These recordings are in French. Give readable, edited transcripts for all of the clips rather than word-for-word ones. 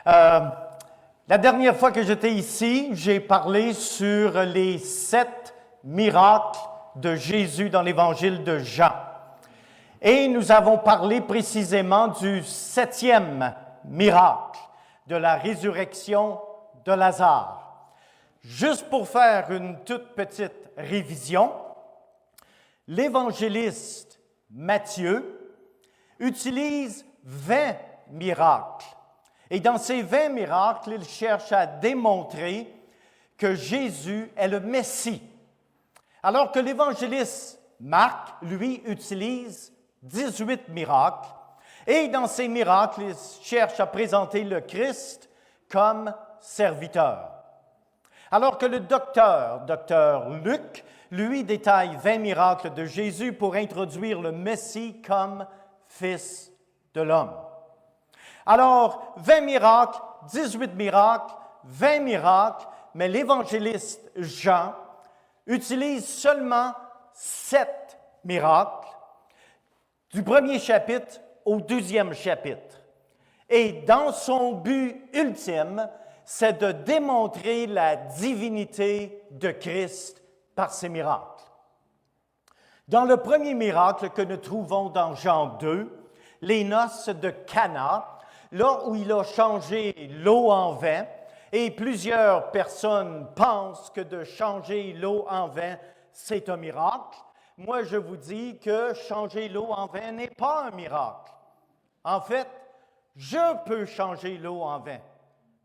Euh, la dernière fois que j'étais ici, j'ai parlé sur les 7 miracles de Jésus dans l'évangile de Jean. Et nous avons parlé précisément du 7e miracle, de la résurrection de Lazare. Juste pour faire une toute petite révision, l'évangéliste Matthieu utilise 20 miracles. Et dans ces 20 miracles, il cherche à démontrer que Jésus est le Messie. Alors que l'évangéliste Marc, lui, utilise 18 miracles. Et dans ces miracles, il cherche à présenter le Christ comme serviteur. Alors que le docteur Luc, lui, détaille 20 miracles de Jésus pour introduire le Messie comme Fils de l'homme. Alors, 20 miracles, 18 miracles, 20 miracles, mais l'évangéliste Jean utilise seulement 7 miracles, du premier chapitre au 12e chapitre. Et dans son but ultime, c'est de démontrer la divinité de Christ par ces miracles. Dans le premier miracle que nous trouvons dans Jean 2, les noces de Cana, là où il a changé l'eau en vin, et plusieurs personnes pensent que de changer l'eau en vin, c'est un miracle. Moi, je vous dis que changer l'eau en vin n'est pas un miracle. En fait, je peux changer l'eau en vin.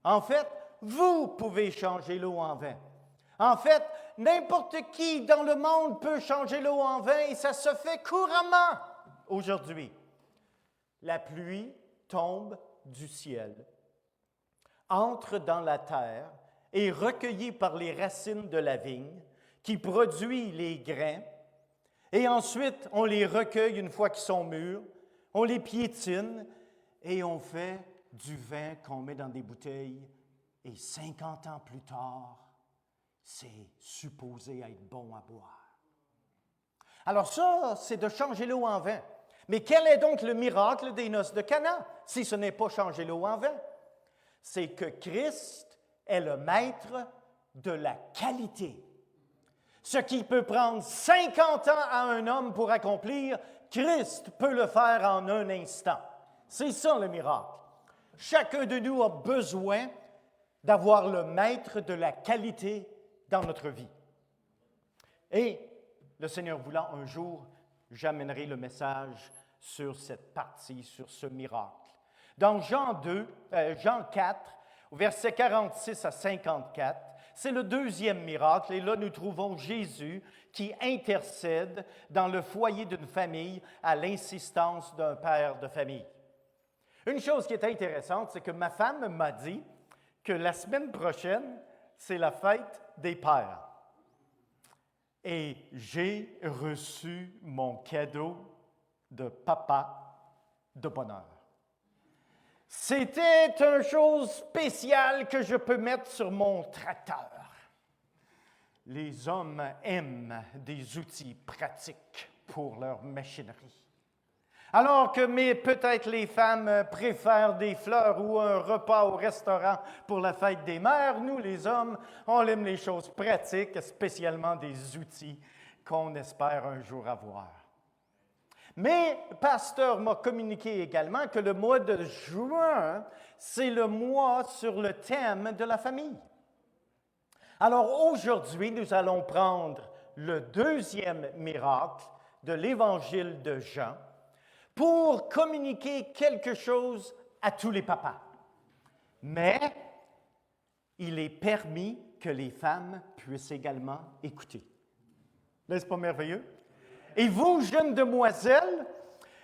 En fait, vous pouvez changer l'eau en vin. En fait, n'importe qui dans le monde peut changer l'eau en vin et ça se fait couramment aujourd'hui. La pluie tombe du ciel, entre dans la terre et recueillie par les racines de la vigne qui produit les grains. Et ensuite, on les recueille une fois qu'ils sont mûrs, on les piétine et on fait du vin qu'on met dans des bouteilles. Et 50 ans plus tard, c'est supposé être bon à boire. Alors ça, c'est de changer l'eau en vin. Mais quel est donc le miracle des noces de Cana, si ce n'est pas changer l'eau en vin? C'est que Christ est le maître de la qualité. Ce qui peut prendre 50 ans à un homme pour accomplir, Christ peut le faire en un instant. C'est ça le miracle. Chacun de nous a besoin d'avoir le maître de la qualité dans notre vie. Et le Seigneur voulant, un jour, j'amènerai le message sur cette partie, sur ce miracle. Dans Jean 4, versets 46 à 54, c'est le deuxième miracle, et là nous trouvons Jésus qui intercède dans le foyer d'une famille à l'insistance d'un père de famille. Une chose qui est intéressante, c'est que ma femme m'a dit que la semaine prochaine, c'est la fête des pères. Et j'ai reçu mon cadeau de papa de bonheur. C'était une chose spéciale que je peux mettre sur mon tracteur. Les hommes aiment des outils pratiques pour leur machinerie. Alors que peut-être les femmes préfèrent des fleurs ou un repas au restaurant pour la fête des mères, nous, les hommes, on aime les choses pratiques, spécialement des outils qu'on espère un jour avoir. Mais le pasteur m'a communiqué également que le mois de juin, c'est le mois sur le thème de la famille. Alors aujourd'hui, nous allons prendre le deuxième miracle de l'évangile de Jean pour communiquer quelque chose à tous les papas. Mais il est permis que les femmes puissent également écouter. N'est-ce pas merveilleux? Et vous, jeunes demoiselles,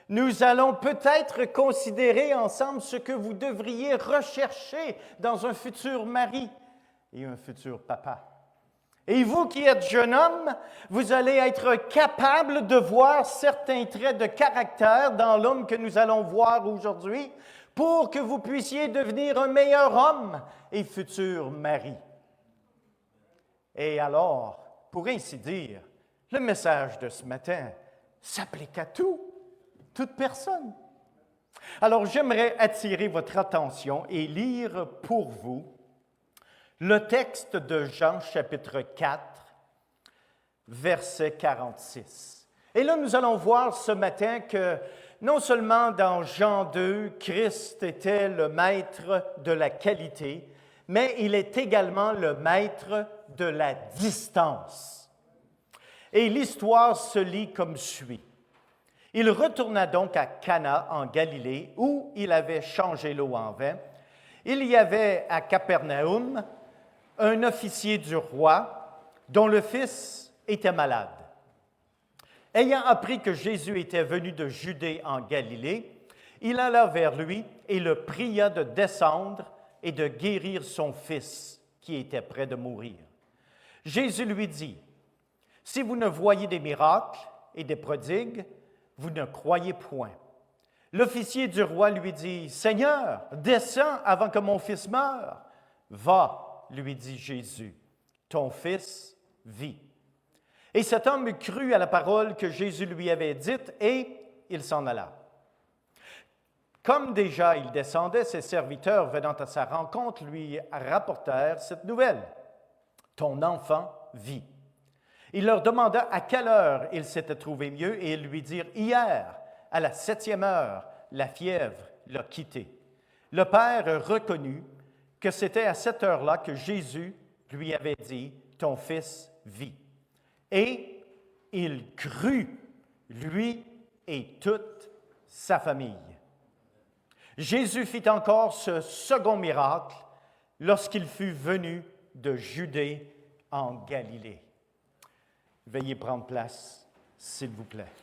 nous allons peut-être considérer ensemble ce que vous devriez rechercher dans un futur mari et un futur papa. Et vous qui êtes jeune homme, vous allez être capable de voir certains traits de caractère dans l'homme que nous allons voir aujourd'hui pour que vous puissiez devenir un meilleur homme et futur mari. Et alors, pour ainsi dire, le message de ce matin s'applique à toute personne. Alors, j'aimerais attirer votre attention et lire pour vous le texte de Jean chapitre 4, verset 46. Et là, nous allons voir ce matin que non seulement dans Jean 2, Christ était le maître de la qualité, mais il est également le maître de la distance. Et l'histoire se lit comme suit. Il retourna donc à Cana en Galilée, où il avait changé l'eau en vin. Il y avait à Capernaum un officier du roi dont le fils était malade. Ayant appris que Jésus était venu de Judée en Galilée, il alla vers lui et le pria de descendre et de guérir son fils, qui était près de mourir. Jésus lui dit, « Si vous ne voyez des miracles et des prodigues, vous ne croyez point. » L'officier du roi lui dit, « Seigneur, descends avant que mon fils meure. »« Va, lui dit Jésus, ton fils vit. » Et cet homme crut à la parole que Jésus lui avait dite et il s'en alla. Comme déjà il descendait, ses serviteurs venant à sa rencontre lui rapportèrent cette nouvelle. « Ton enfant vit. » Il leur demanda à quelle heure il s'était trouvé mieux et ils lui dirent « Hier, à la 7e heure, la fièvre l'a quitté. » Le père reconnut que c'était à cette heure-là que Jésus lui avait dit « Ton fils vit. » Et il crut, lui et toute sa famille. Jésus fit encore ce second miracle lorsqu'il fut venu de Judée en Galilée. Veuillez prendre place, s'il vous plaît.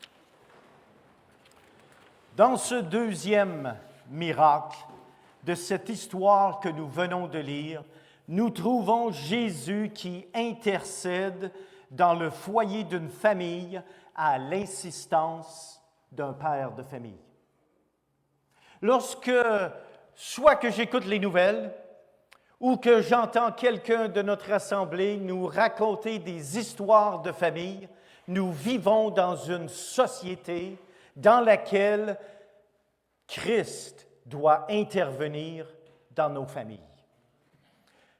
Dans ce deuxième miracle de cette histoire que nous venons de lire, nous trouvons Jésus qui intercède dans le foyer d'une famille à l'insistance d'un père de famille. Lorsque, soit que j'écoute les nouvelles, ou que j'entends quelqu'un de notre assemblée nous raconter des histoires de famille, nous vivons dans une société dans laquelle Christ doit intervenir dans nos familles.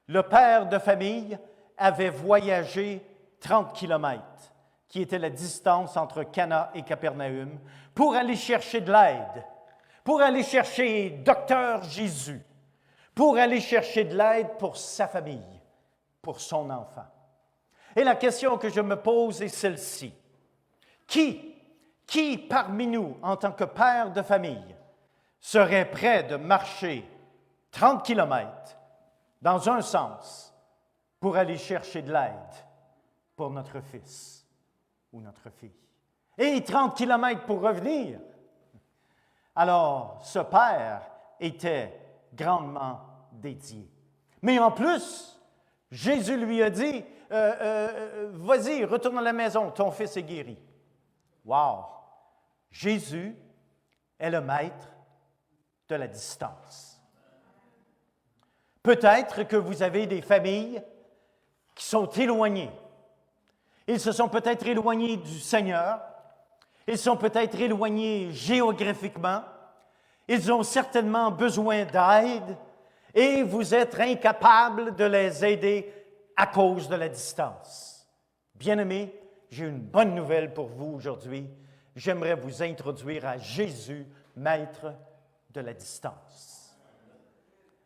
Le père de famille avait voyagé 30 kilomètres, qui était la distance entre Cana et Capernaum, pour aller chercher de l'aide, pour aller chercher Docteur Jésus, pour aller chercher de l'aide pour sa famille, pour son enfant. Et la question que je me pose est celle-ci. Qui parmi nous, en tant que père de famille, serait prêt de marcher 30 kilomètres dans un sens pour aller chercher de l'aide pour notre fils ou notre fille? Et 30 kilomètres pour revenir. Alors, ce père était grandement dédié. Mais en plus, Jésus lui a dit, vas-y, retourne à la maison, ton fils est guéri. Wow! Jésus est le maître de la distance. Peut-être que vous avez des familles qui sont éloignées. Ils se sont peut-être éloignés du Seigneur. Ils sont peut-être éloignés géographiquement. Ils ont certainement besoin d'aide et vous êtes incapable de les aider à cause de la distance. Bien-aimés, j'ai une bonne nouvelle pour vous aujourd'hui. J'aimerais vous introduire à Jésus, maître de la distance.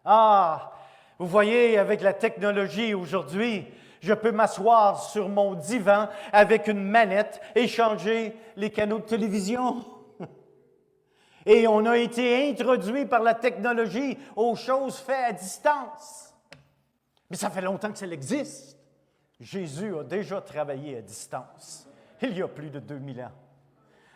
Ah, vous voyez, avec la technologie aujourd'hui, je peux m'asseoir sur mon divan avec une manette et changer les canaux de télévision. Et on a été introduit par la technologie aux choses faites à distance. Mais ça fait longtemps que ça existe. Jésus a déjà travaillé à distance, il y a plus de 2000 ans.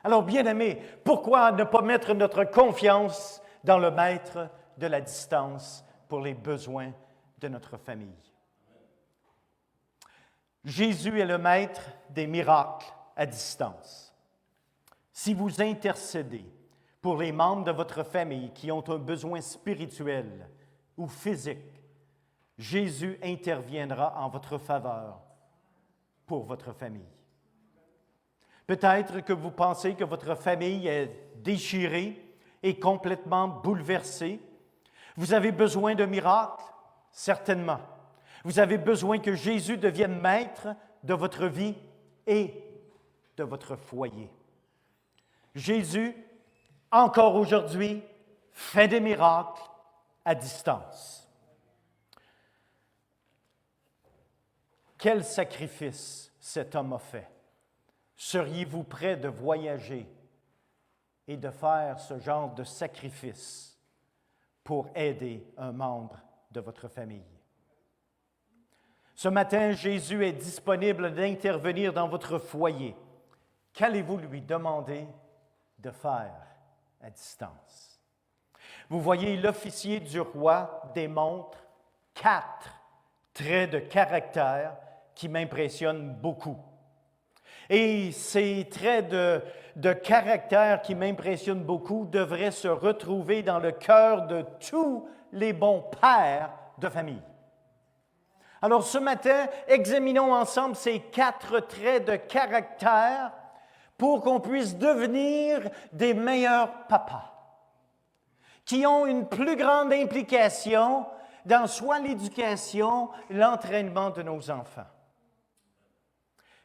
Alors, bien-aimés, pourquoi ne pas mettre notre confiance dans le maître de la distance pour les besoins de notre famille? Jésus est le maître des miracles à distance. Si vous intercédez pour les membres de votre famille qui ont un besoin spirituel ou physique, Jésus interviendra en votre faveur pour votre famille. Peut-être que vous pensez que votre famille est déchirée est complètement bouleversé. Vous avez besoin de miracles? Certainement. Vous avez besoin que Jésus devienne maître de votre vie et de votre foyer. Jésus, encore aujourd'hui, fait des miracles à distance. Quel sacrifice cet homme a fait? Seriez-vous prêt de voyager et de faire ce genre de sacrifice pour aider un membre de votre famille? Ce matin, Jésus est disponible d'intervenir dans votre foyer. Qu'allez-vous lui demander de faire à distance? Vous voyez, l'officier du roi démontre 4 traits de caractère qui m'impressionnent beaucoup. Et ces traits de caractère qui m'impressionnent beaucoup devraient se retrouver dans le cœur de tous les bons pères de famille. Alors ce matin, examinons ensemble ces 4 traits de caractère pour qu'on puisse devenir des meilleurs papas, qui ont une plus grande implication dans soit l'éducation, l'entraînement de nos enfants.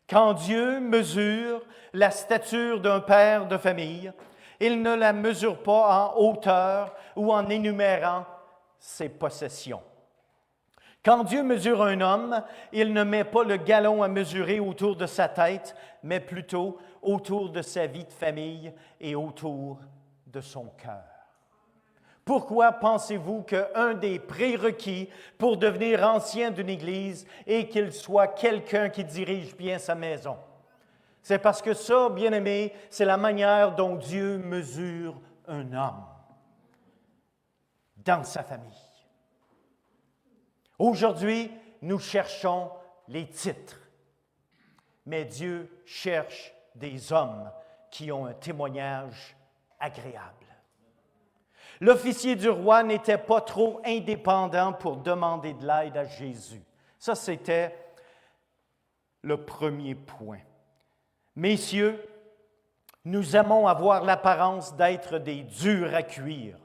Quand Dieu mesure la stature d'un père de famille, il ne la mesure pas en hauteur ou en énumérant ses possessions. Quand Dieu mesure un homme, il ne met pas le galon à mesurer autour de sa tête, mais plutôt autour de sa vie de famille et autour de son cœur. Pourquoi pensez-vous qu'un des prérequis pour devenir ancien d'une Église est qu'il soit quelqu'un qui dirige bien sa maison? C'est parce que ça, bien-aimés, c'est la manière dont Dieu mesure un homme dans sa famille. Aujourd'hui, nous cherchons les titres, mais Dieu cherche des hommes qui ont un témoignage agréable. L'officier du roi n'était pas trop indépendant pour demander de l'aide à Jésus. Ça, c'était le premier point. Messieurs, nous aimons avoir l'apparence d'être des durs à cuire.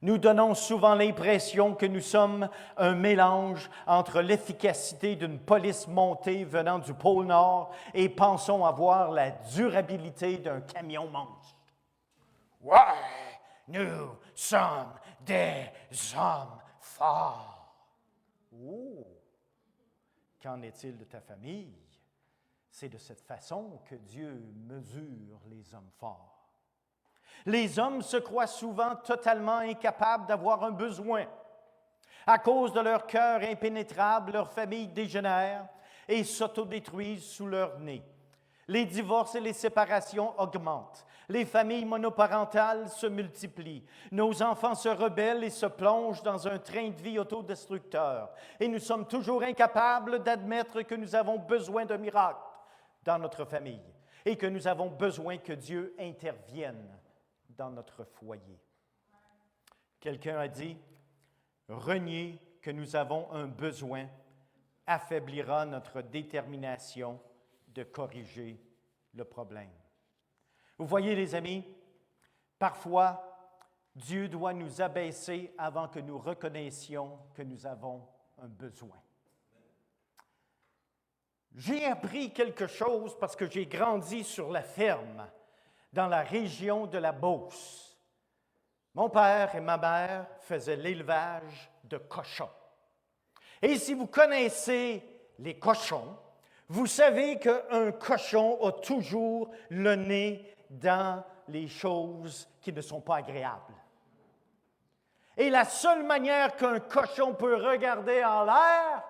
Nous donnons souvent l'impression que nous sommes un mélange entre l'efficacité d'une police montée venant du pôle Nord et pensons avoir la durabilité d'un camion monstre. Ouais, nous sommes des hommes forts. Oh, qu'en est-il de ta famille? C'est de cette façon que Dieu mesure les hommes forts. Les hommes se croient souvent totalement incapables d'avoir un besoin. À cause de leur cœur impénétrable, leur famille dégénère et s'autodétruisent sous leur nez. Les divorces et les séparations augmentent. Les familles monoparentales se multiplient. Nos enfants se rebellent et se plongent dans un train de vie autodestructeur. Et nous sommes toujours incapables d'admettre que nous avons besoin de miracles dans notre famille et que nous avons besoin que Dieu intervienne dans notre foyer. Quelqu'un a dit, renier que nous avons un besoin affaiblira notre détermination de corriger le problème. Vous voyez, les amis, parfois, Dieu doit nous abaisser avant que nous reconnaissions que nous avons un besoin. J'ai appris quelque chose parce que j'ai grandi sur la ferme dans la région de la Beauce. Mon père et ma mère faisaient l'élevage de cochons. Et si vous connaissez les cochons, vous savez qu'un cochon a toujours le nez dans les choses qui ne sont pas agréables. Et la seule manière qu'un cochon peut regarder en l'air,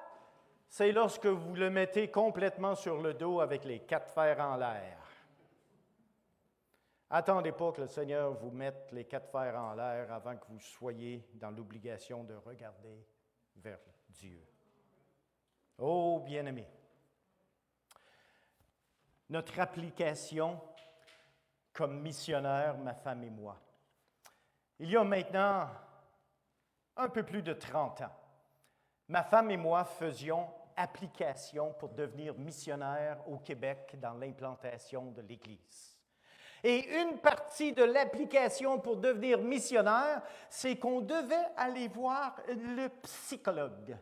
c'est lorsque vous le mettez complètement sur le dos avec les 4 fers en l'air. Attendez pas que le Seigneur vous mette les 4 fers en l'air avant que vous soyez dans l'obligation de regarder vers Dieu. Oh, bien-aimés, notre application comme missionnaire, ma femme et moi. Il y a maintenant un peu plus de 30 ans, ma femme et moi faisions application pour devenir missionnaires au Québec dans l'implantation de l'Église. Et une partie de l'application pour devenir missionnaire, c'est qu'on devait aller voir le psychologue.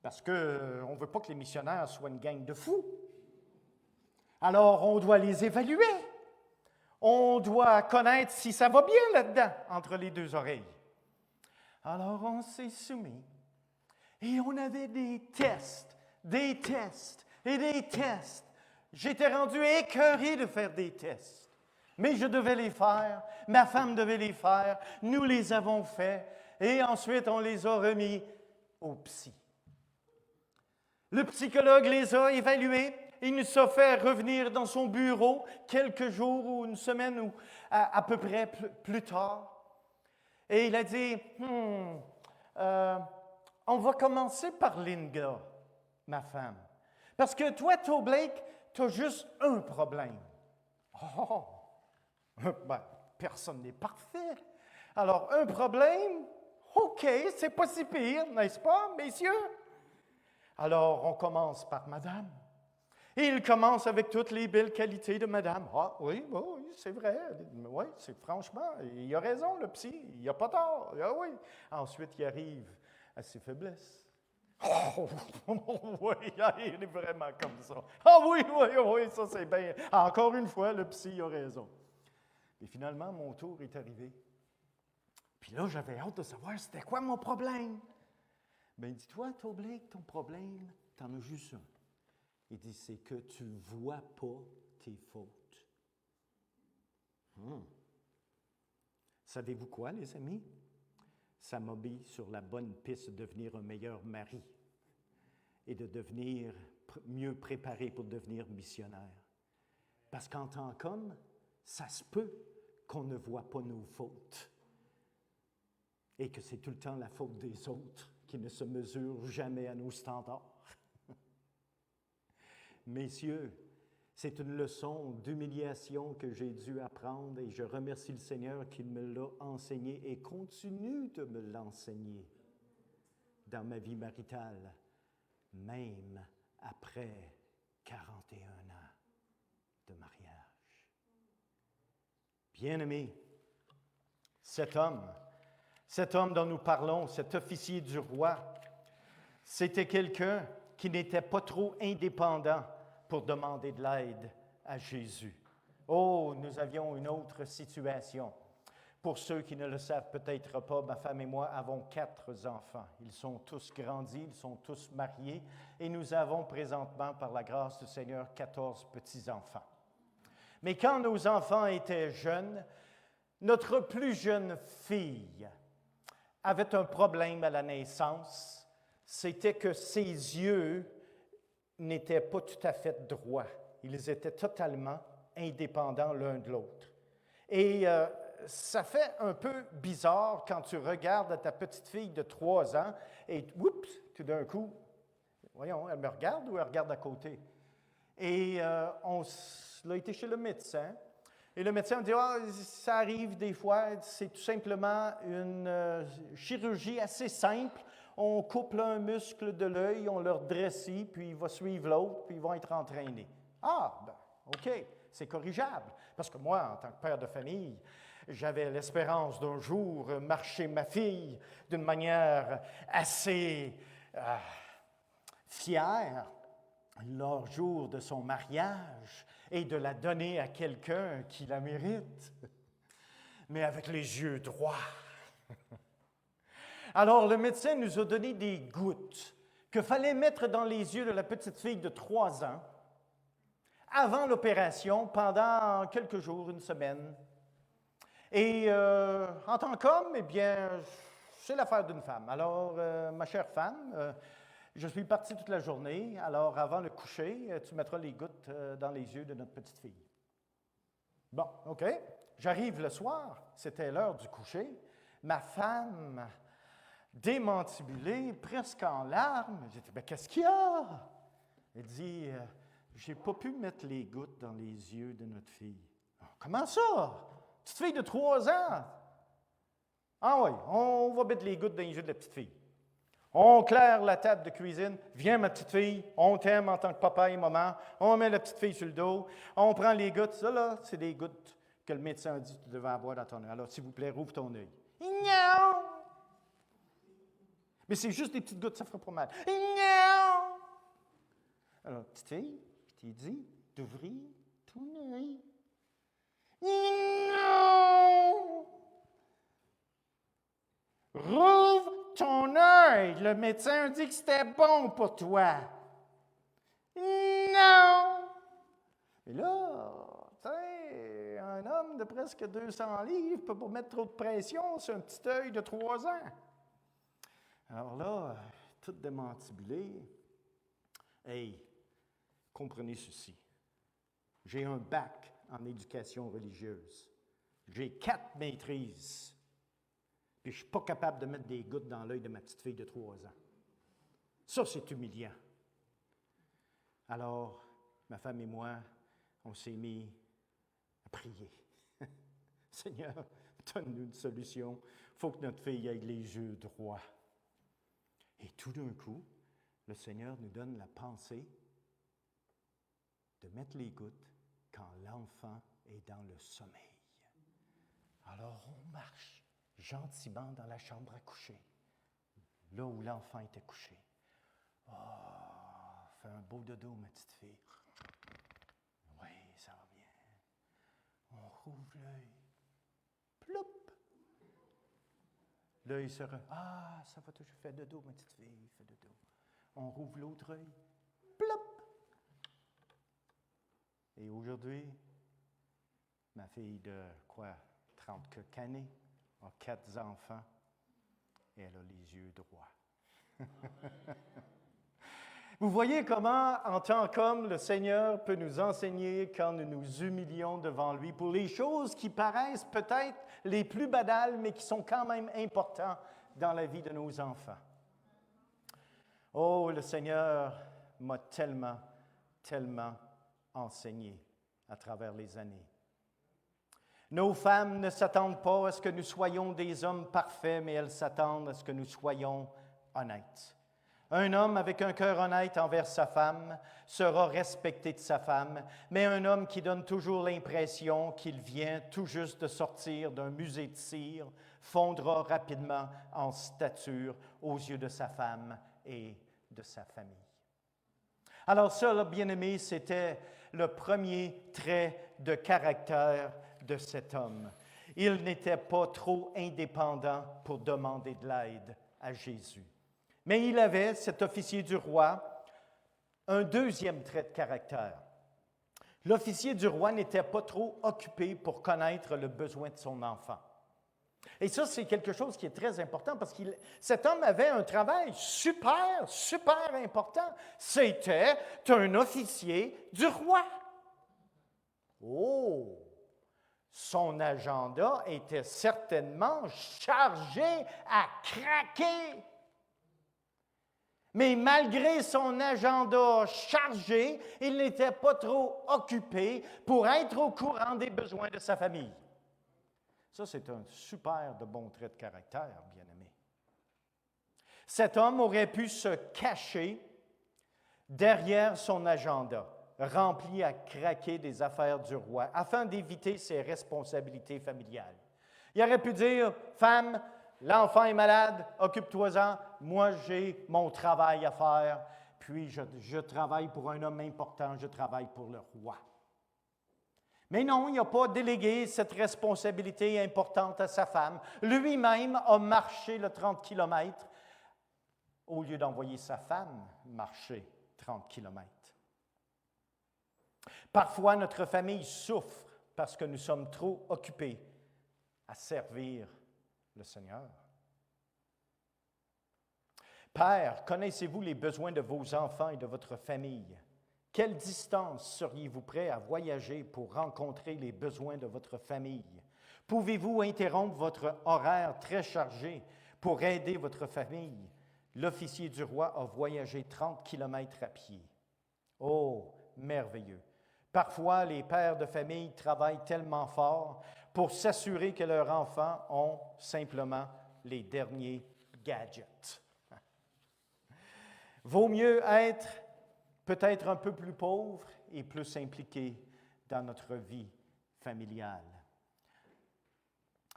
Parce qu'on ne veut pas que les missionnaires soient une gang de fous. Alors, on doit les évaluer. On doit connaître si ça va bien là-dedans, entre les deux oreilles. Alors, on s'est soumis. Et on avait des tests et des tests. J'étais rendu écœuré de faire des tests. Mais je devais les faire. Ma femme devait les faire. Nous les avons faits. Et ensuite, on les a remis au psy. Le psychologue les a évalués. Il nous a fait revenir dans son bureau quelques jours ou une semaine ou à peu près plus tard. Et il a dit, on va commencer par Linda, ma femme. Parce que toi, Blake, tu as juste un problème. Oh, ben, personne n'est parfait. Alors, un problème, OK, c'est pas si pire, n'est-ce pas, messieurs? Alors, on commence par madame. Et il commence avec toutes les belles qualités de madame. Ah, oui, c'est vrai. Oui, c'est franchement, il a raison, le psy. Il n'a pas tort. Ah, oui. Ensuite, il arrive à ses faiblesses. Oh, oui, il est vraiment comme ça. Ah, oui, ça c'est bien. Encore une fois, le psy a raison. Et finalement, mon tour est arrivé. Puis là, j'avais hâte de savoir c'était quoi mon problème. Bien, dis-toi, Blake, ton problème, t'en as juste un. Il dit, c'est que tu ne vois pas tes fautes. Savez-vous quoi, les amis? Ça m'a mis sur la bonne piste de devenir un meilleur mari et de devenir mieux préparé pour devenir missionnaire. Parce qu'en tant qu'homme, ça se peut qu'on ne voit pas nos fautes et que c'est tout le temps la faute des autres qui ne se mesure jamais à nos standards. Messieurs, c'est une leçon d'humiliation que j'ai dû apprendre et je remercie le Seigneur qu'il me l'a enseigné et continue de me l'enseigner dans ma vie maritale, même après 41 ans de mariage. Bien-aimé, cet homme dont nous parlons, cet officier du roi, c'était quelqu'un qui n'était pas trop indépendant pour demander de l'aide à Jésus. Oh, nous avions une autre situation. Pour ceux qui ne le savent peut-être pas, ma femme et moi avons 4 enfants. Ils sont tous grandis, ils sont tous mariés et nous avons présentement, par la grâce du Seigneur, 14 petits-enfants. Mais quand nos enfants étaient jeunes, notre plus jeune fille avait un problème à la naissance, c'était que ses yeux n'étaient pas tout à fait droits. Ils étaient totalement indépendants l'un de l'autre. Et ça fait un peu bizarre quand tu regardes ta petite fille de 3 ans et, oups, tout d'un coup, voyons, elle me regarde ou elle regarde à côté? Et on a été chez le médecin. Et le médecin me dit, ça arrive des fois, c'est tout simplement une chirurgie assez simple. On coupe un muscle de l'œil, on le redressit, puis il va suivre l'autre, puis ils vont être entraînés. Ah, ben, OK, c'est corrigeable. Parce que moi, en tant que père de famille, j'avais l'espérance d'un jour marcher ma fille d'une manière assez fière leur jour de son mariage et de la donner à quelqu'un qui la mérite, mais avec les yeux droits. Alors, le médecin nous a donné des gouttes qu'il fallait mettre dans les yeux de la petite fille de 3 ans avant l'opération, pendant quelques jours, une semaine. Et en tant qu'homme, eh bien, c'est l'affaire d'une femme. Alors, ma chère femme, je suis parti toute la journée. Alors, avant le coucher, tu mettras les gouttes dans les yeux de notre petite fille. Bon, OK. J'arrive le soir, c'était l'heure du coucher. Ma femme, démantibulée, presque en larmes, j'ai dit, mais qu'est-ce qu'il y a? Elle dit, j'ai pas pu mettre les gouttes dans les yeux de notre fille. Comment ça? Petite fille de 3 ans? Ah oui, on va mettre les gouttes dans les yeux de la petite fille. On claire la table de cuisine. Viens, ma petite fille, on t'aime en tant que papa et maman. On met la petite fille sur le dos. On prend les gouttes. Ça, là, c'est des gouttes que le médecin a dit que tu devais avoir dans ton œil. Alors, s'il vous plaît, rouvre ton œil. Non! Mais c'est juste des petites gouttes, ça ne fera pas mal. Non! Alors, petite fille, je t'ai dit d'ouvrir ton œil. Non! Rouvre ton œil. Le médecin a dit que c'était bon pour toi. Non! Et là, tu sais, un homme de presque 200 livres ne peut pas mettre trop de pression sur un petit œil de 3 ans. Alors là, tout démantibulé. Hey, comprenez ceci. J'ai un bac en éducation religieuse. J'ai 4 maîtrises. Puis je ne suis pas capable de mettre des gouttes dans l'œil de ma petite fille de 3 ans. Ça, c'est humiliant. Alors, ma femme et moi, on s'est mis à prier. Seigneur, donne-nous une solution. Il faut que notre fille ait les yeux droits. Et tout d'un coup, le Seigneur nous donne la pensée de mettre les gouttes quand l'enfant est dans le sommeil. Alors, on marche gentiment dans la chambre à coucher, là où l'enfant était couché. Oh, fais un beau dodo, ma petite fille. Oui, ça va bien. On rouvre l'œil. Ploup! L'œil se Ah, ça va toujours faire dodo, ma petite fille, fais dodo. On rouvre l'autre œil. Ploup! Et aujourd'hui, ma fille de, 30 quelques années, a 4 enfants et elle a les yeux droits. Vous voyez comment, en tant qu'homme, le Seigneur peut nous enseigner quand nous nous humilions devant lui pour les choses qui paraissent peut-être les plus banales, mais qui sont quand même importantes dans la vie de nos enfants. Oh, le Seigneur m'a tellement, tellement enseigné à travers les années. Nos femmes ne s'attendent pas à ce que nous soyons des hommes parfaits, mais elles s'attendent à ce que nous soyons honnêtes. Un homme avec un cœur honnête envers sa femme sera respecté de sa femme, mais un homme qui donne toujours l'impression qu'il vient tout juste de sortir d'un musée de cire fondra rapidement en stature aux yeux de sa femme et de sa famille. Alors ça, là, bien-aimé, c'était le premier trait de caractère de cet homme. Il n'était pas trop indépendant pour demander de l'aide à Jésus. Mais il avait, cet officier du roi, un deuxième trait de caractère. L'officier du roi n'était pas trop occupé pour connaître le besoin de son enfant. Et ça, c'est quelque chose qui est très important parce que cet homme avait un travail super, super important. C'était un officier du roi. Oh! Son agenda était certainement chargé à craquer. Mais malgré son agenda chargé, il n'était pas trop occupé pour être au courant des besoins de sa famille. Ça, c'est un super de bon trait de caractère, bien-aimé. Cet homme aurait pu se cacher derrière son agenda, rempli à craquer des affaires du roi, afin d'éviter ses responsabilités familiales. Il aurait pu dire, « Femme, l'enfant est malade, occupe-toi-en, moi j'ai mon travail à faire, puis je travaille pour un homme important, je travaille pour le roi. » Mais non, il n'a pas délégué cette responsabilité importante à sa femme. Lui-même a marché le 30 kilomètres au lieu d'envoyer sa femme marcher 30 kilomètres. Parfois, notre famille souffre parce que nous sommes trop occupés à servir le Seigneur. Père, connaissez-vous les besoins de vos enfants et de votre famille? Quelle distance seriez-vous prêt à voyager pour rencontrer les besoins de votre famille? Pouvez-vous interrompre votre horaire très chargé pour aider votre famille? L'officier du roi a voyagé 30 kilomètres à pied. Oh, merveilleux! Parfois, les pères de famille travaillent tellement fort pour s'assurer que leurs enfants ont simplement les derniers gadgets. Vaut mieux être peut-être un peu plus pauvre et plus impliqué dans notre vie familiale.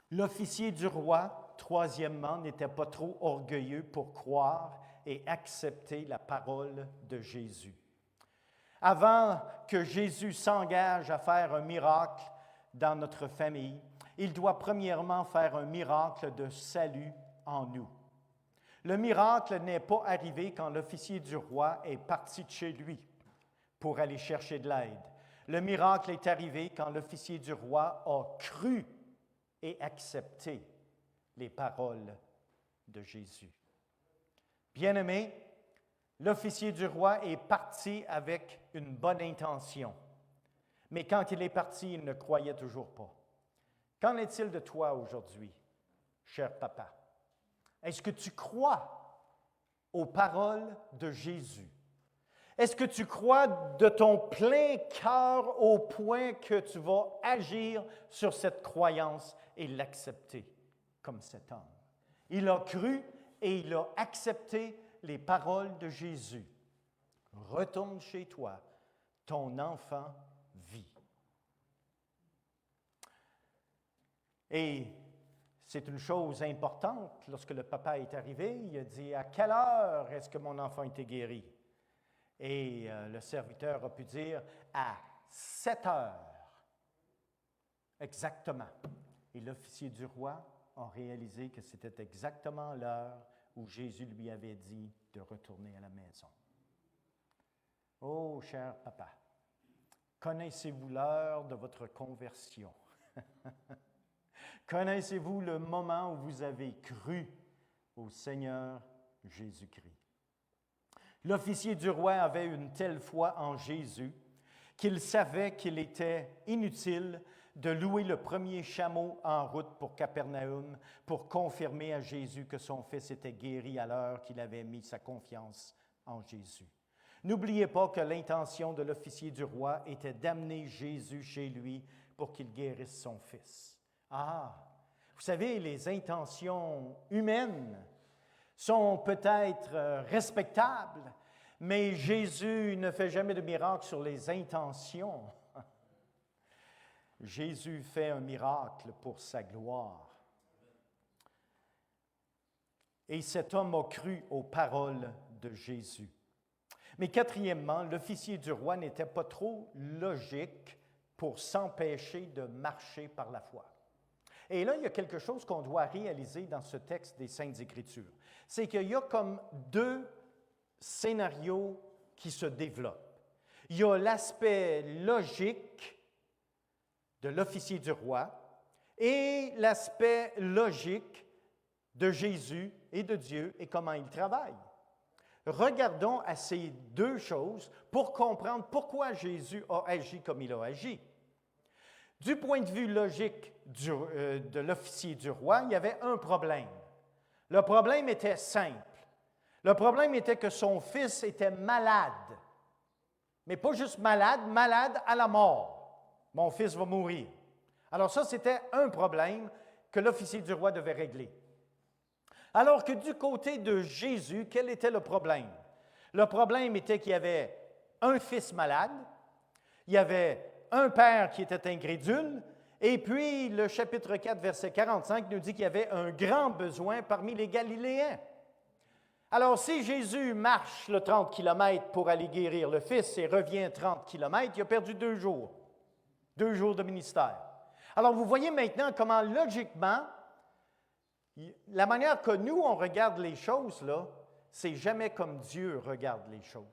L'officier du roi, troisièmement, n'était pas trop orgueilleux pour croire et accepter la parole de Jésus. Avant que Jésus s'engage à faire un miracle dans notre famille, il doit premièrement faire un miracle de salut en nous. Le miracle n'est pas arrivé quand l'officier du roi est parti de chez lui pour aller chercher de l'aide. Le miracle est arrivé quand l'officier du roi a cru et accepté les paroles de Jésus. Bien-aimé, l'officier du roi est parti avec une bonne intention. Mais quand il est parti, il ne croyait toujours pas. Qu'en est-il de toi aujourd'hui, cher papa? Est-ce que tu crois aux paroles de Jésus? Est-ce que tu crois de ton plein cœur au point que tu vas agir sur cette croyance et l'accepter comme cet homme? Il a cru et il a accepté les paroles de Jésus. Retourne chez toi, ton enfant vit. Et c'est une chose importante, lorsque le papa est arrivé, il a dit « À quelle heure est-ce que mon enfant était guéri? » Et le serviteur a pu dire « À 7 heures. » Exactement. Et l'officier du roi a réalisé que c'était exactement l'heure où Jésus lui avait dit de retourner à la maison. Oh, cher papa, connaissez-vous l'heure de votre conversion? Connaissez-vous le moment où vous avez cru au Seigneur Jésus-Christ? L'officier du roi avait une telle foi en Jésus qu'il savait qu'il était inutile de louer le premier chameau en route pour Capernaum pour confirmer à Jésus que son fils était guéri à l'heure qu'il avait mis sa confiance en Jésus. N'oubliez pas que l'intention de l'officier du roi était d'amener Jésus chez lui pour qu'il guérisse son fils. Ah, vous savez, les intentions humaines sont peut-être respectables, mais Jésus ne fait jamais de miracle sur les intentions. Jésus fait un miracle pour sa gloire. Et cet homme a cru aux paroles de Jésus. Mais quatrièmement, l'officier du roi n'était pas trop logique pour s'empêcher de marcher par la foi. Et là, il y a quelque chose qu'on doit réaliser dans ce texte des Saintes Écritures. C'est qu'il y a comme deux scénarios qui se développent. Il y a l'aspect logique de l'officier du roi et l'aspect logique de Jésus et de Dieu et comment il travaille. Regardons à ces deux choses pour comprendre pourquoi Jésus a agi comme il a agi. Du point de vue logique de l'officier du roi, il y avait un problème. Le problème était simple. Le problème était que son fils était malade. Mais pas juste malade, malade à la mort. Mon fils va mourir. Alors ça, c'était un problème que l'officier du roi devait régler. Alors que du côté de Jésus, quel était le problème? Le problème était qu'il y avait un fils malade, il y avait un père qui était incrédule, et puis le chapitre 4, verset 45 nous dit qu'il y avait un grand besoin parmi les Galiléens. Alors, si Jésus marche le 30 km pour aller guérir le fils et revient 30 km, il a perdu 2 jours. 2 jours de ministère. Alors, vous voyez maintenant comment, logiquement, la manière que nous, on regarde les choses, là, c'est jamais comme Dieu regarde les choses.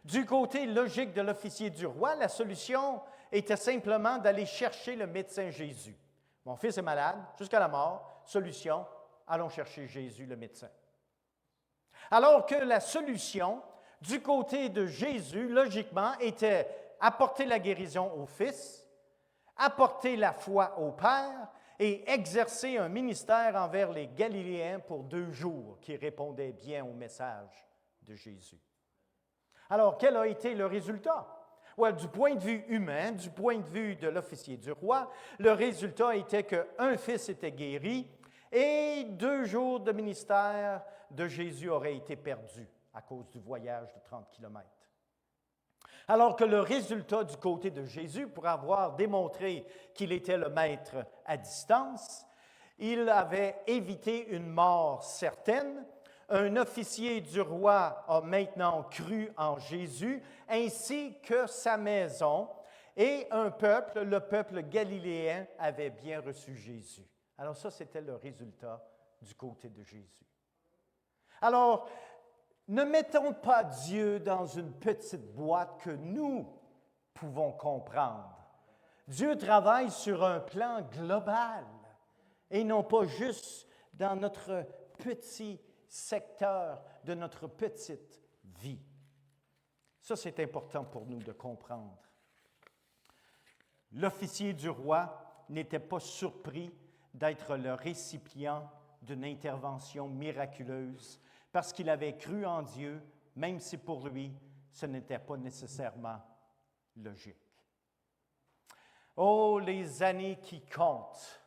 Du côté logique de l'officier du roi, la solution était simplement d'aller chercher le médecin Jésus. Mon fils est malade, jusqu'à la mort. Solution, allons chercher Jésus, le médecin. Alors que la solution, du côté de Jésus, logiquement, était apporter la guérison au Fils, apporter la foi au Père et exercer un ministère envers les Galiléens pour 2 jours qui répondaient bien au message de Jésus. Alors, quel a été le résultat? Du point de vue humain, du point de vue de l'officier du roi, le résultat était qu'un fils était guéri et 2 jours de ministère de Jésus auraient été perdus. à cause du voyage de 30 kilomètres. Alors que le résultat du côté de Jésus, pour avoir démontré qu'il était le maître à distance, il avait évité une mort certaine. Un officier du roi a maintenant cru en Jésus, ainsi que sa maison, et un peuple, le peuple galiléen, avait bien reçu Jésus. Alors ça, c'était le résultat du côté de Jésus. Alors, ne mettons pas Dieu dans une petite boîte que nous pouvons comprendre. Dieu travaille sur un plan global et non pas juste dans notre petit secteur de notre petite vie. Ça, c'est important pour nous de comprendre. L'officier du roi n'était pas surpris d'être le récipient d'une intervention miraculeuse parce qu'il avait cru en Dieu, même si pour lui, ce n'était pas nécessairement logique. Oh, les années qui comptent,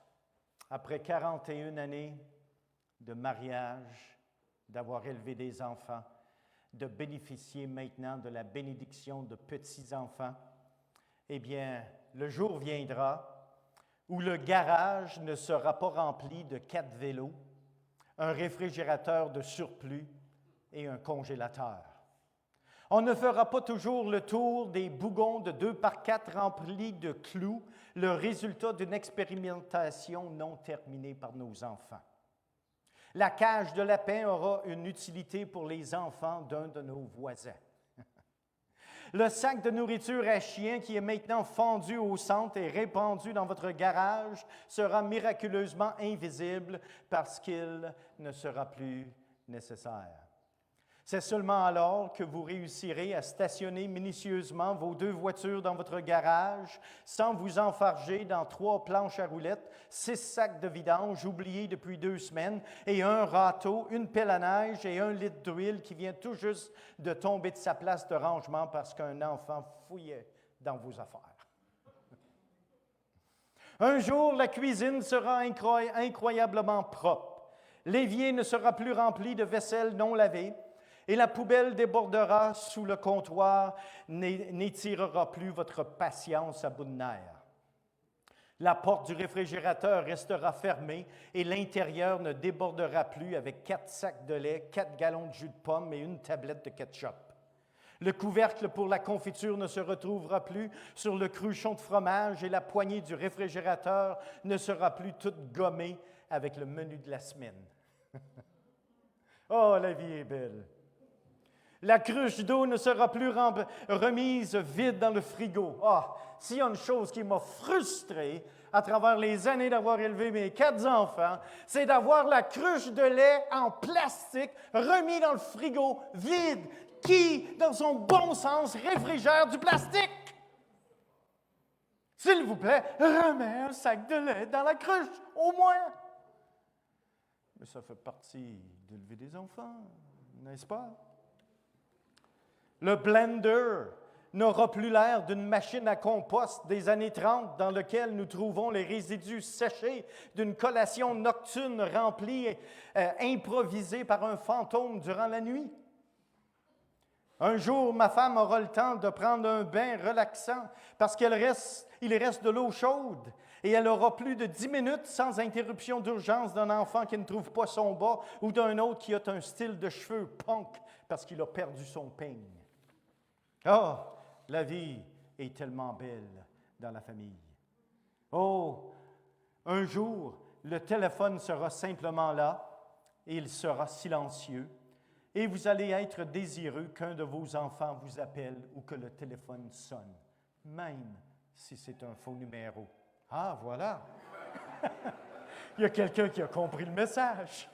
après 41 années de mariage, d'avoir élevé des enfants, de bénéficier maintenant de la bénédiction de petits-enfants, eh bien, le jour viendra où le garage ne sera pas rempli de 4 vélos, un réfrigérateur de surplus et un congélateur. On ne fera pas toujours le tour des bougons de 2x4 remplis de clous, le résultat d'une expérimentation non terminée par nos enfants. La cage de lapin aura une utilité pour les enfants d'un de nos voisins. Le sac de nourriture à chien qui est maintenant fendu au centre et répandu dans votre garage sera miraculeusement invisible parce qu'il ne sera plus nécessaire. C'est seulement alors que vous réussirez à stationner minutieusement vos 2 voitures dans votre garage sans vous enfarger dans 3 planches à roulettes, 6 sacs de vidange oubliés depuis 2 semaines et un râteau, une pelle à neige et 1 litre d'huile qui vient tout juste de tomber de sa place de rangement parce qu'un enfant fouillait dans vos affaires. Un jour, la cuisine sera incroyablement propre. L'évier ne sera plus rempli de vaisselle non lavée. Et la poubelle débordera sous le comptoir, n'étirera plus votre patience à bout de nerfs. La porte du réfrigérateur restera fermée et l'intérieur ne débordera plus avec 4 sacs de lait, 4 gallons de jus de pomme et une tablette de ketchup. Le couvercle pour la confiture ne se retrouvera plus sur le cruchon de fromage et la poignée du réfrigérateur ne sera plus toute gommée avec le menu de la semaine. Oh, la vie est belle! La cruche d'eau ne sera plus remise vide dans le frigo. Ah, s'il y a une chose qui m'a frustré à travers les années d'avoir élevé mes 4 enfants, c'est d'avoir la cruche de lait en plastique remise dans le frigo vide. Qui, dans son bon sens, réfrigère du plastique? S'il vous plaît, remets un sac de lait dans la cruche, au moins. Mais ça fait partie d'élever des enfants, n'est-ce pas? Le blender n'aura plus l'air d'une machine à compost des années 30 dans laquelle nous trouvons les résidus séchés d'une collation nocturne remplie, improvisée par un fantôme durant la nuit. Un jour, ma femme aura le temps de prendre un bain relaxant parce qu'il reste de l'eau chaude et elle aura plus de 10 minutes sans interruption d'urgence d'un enfant qui ne trouve pas son bas ou d'un autre qui a un style de cheveux punk parce qu'il a perdu son peigne. Oh, la vie est tellement belle dans la famille. Oh, un jour, le téléphone sera simplement là et il sera silencieux et vous allez être désireux qu'un de vos enfants vous appelle ou que le téléphone sonne, même si c'est un faux numéro. Ah, voilà! Il y a quelqu'un qui a compris le message.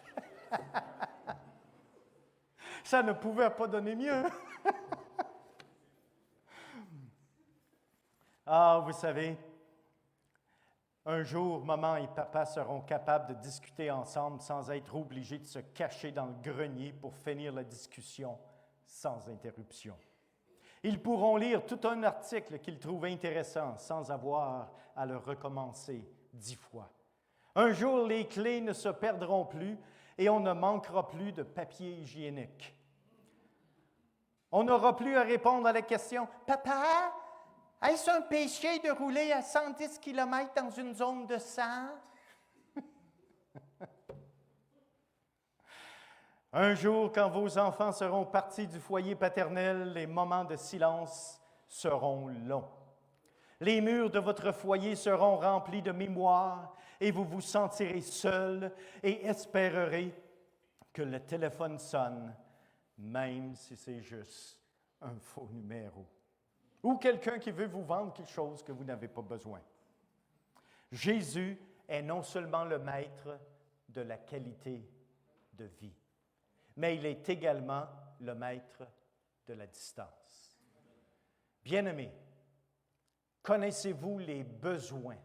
Ça ne pouvait pas donner mieux. Ah, vous savez, un jour, maman et papa seront capables de discuter ensemble sans être obligés de se cacher dans le grenier pour finir la discussion sans interruption. Ils pourront lire tout un article qu'ils trouvent intéressant sans avoir à le recommencer 10 fois. Un jour, les clés ne se perdront plus et on ne manquera plus de papier hygiénique. On n'aura plus à répondre à la question « Papa, est-ce un péché de rouler à 110 km dans une zone de 100? » Un jour, quand vos enfants seront partis du foyer paternel, les moments de silence seront longs. Les murs de votre foyer seront remplis de mémoire et vous vous sentirez seul et espérerez que le téléphone sonne, même si c'est juste un faux numéro. Ou quelqu'un qui veut vous vendre quelque chose que vous n'avez pas besoin. Jésus est non seulement le maître de la qualité de vie, mais il est également le maître de la distance. Bien-aimés, connaissez-vous les besoins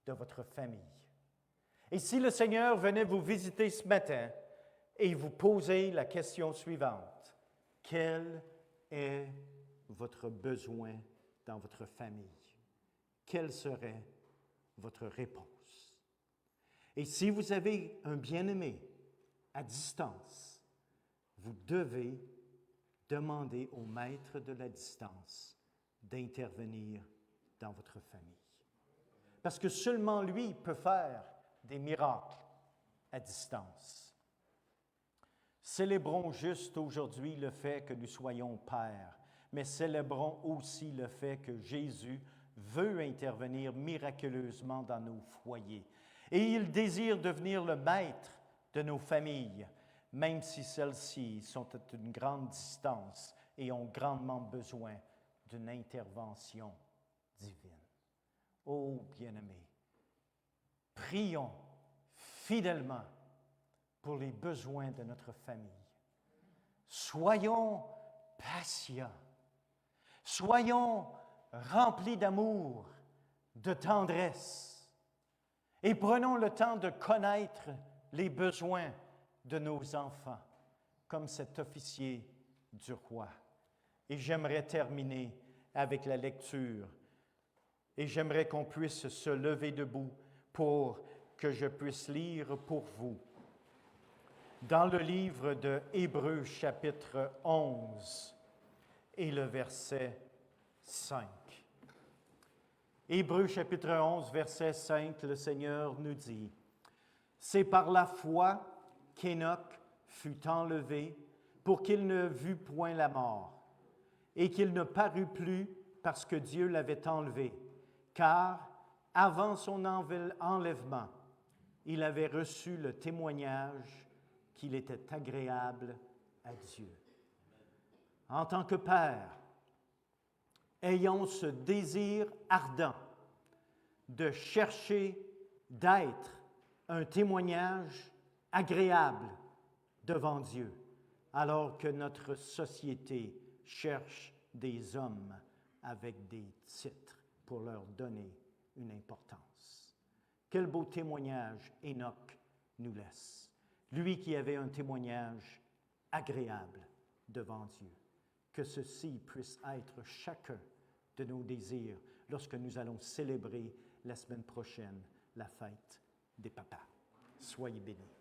de votre famille? Et si le Seigneur venait vous visiter ce matin et vous poser la question suivante, quel est votre besoin dans votre famille? Quelle serait votre réponse? Et si vous avez un bien-aimé à distance, vous devez demander au maître de la distance d'intervenir dans votre famille. Parce que seulement lui peut faire des miracles à distance. Célébrons juste aujourd'hui le fait que nous soyons pères, mais célébrons aussi le fait que Jésus veut intervenir miraculeusement dans nos foyers. Et il désire devenir le maître de nos familles, même si celles-ci sont à une grande distance et ont grandement besoin d'une intervention divine. Ô bien-aimés, prions fidèlement pour les besoins de notre famille. Soyons patients. Soyons remplis d'amour, de tendresse. Et prenons le temps de connaître les besoins de nos enfants, comme cet officier du roi. Et j'aimerais terminer avec la lecture. Et j'aimerais qu'on puisse se lever debout pour que je puisse lire pour vous. Dans le livre de Hébreux, chapitre 11, et le verset 5. Hébreux, chapitre 11, verset 5, le Seigneur nous dit, « C'est par la foi qu'Énoch fut enlevé pour qu'il ne vût point la mort, et qu'il ne parut plus parce que Dieu l'avait enlevé, car avant son enlèvement, il avait reçu le témoignage qu'il était agréable à Dieu. » En tant que père, ayons ce désir ardent de chercher d'être un témoignage agréable devant Dieu, alors que notre société cherche des hommes avec des titres pour leur donner une importance. Quel beau témoignage Hénoch nous laisse, lui qui avait un témoignage agréable devant Dieu. Que ceci puisse être chacun de nos désirs lorsque nous allons célébrer la semaine prochaine la fête des papas. Soyez bénis.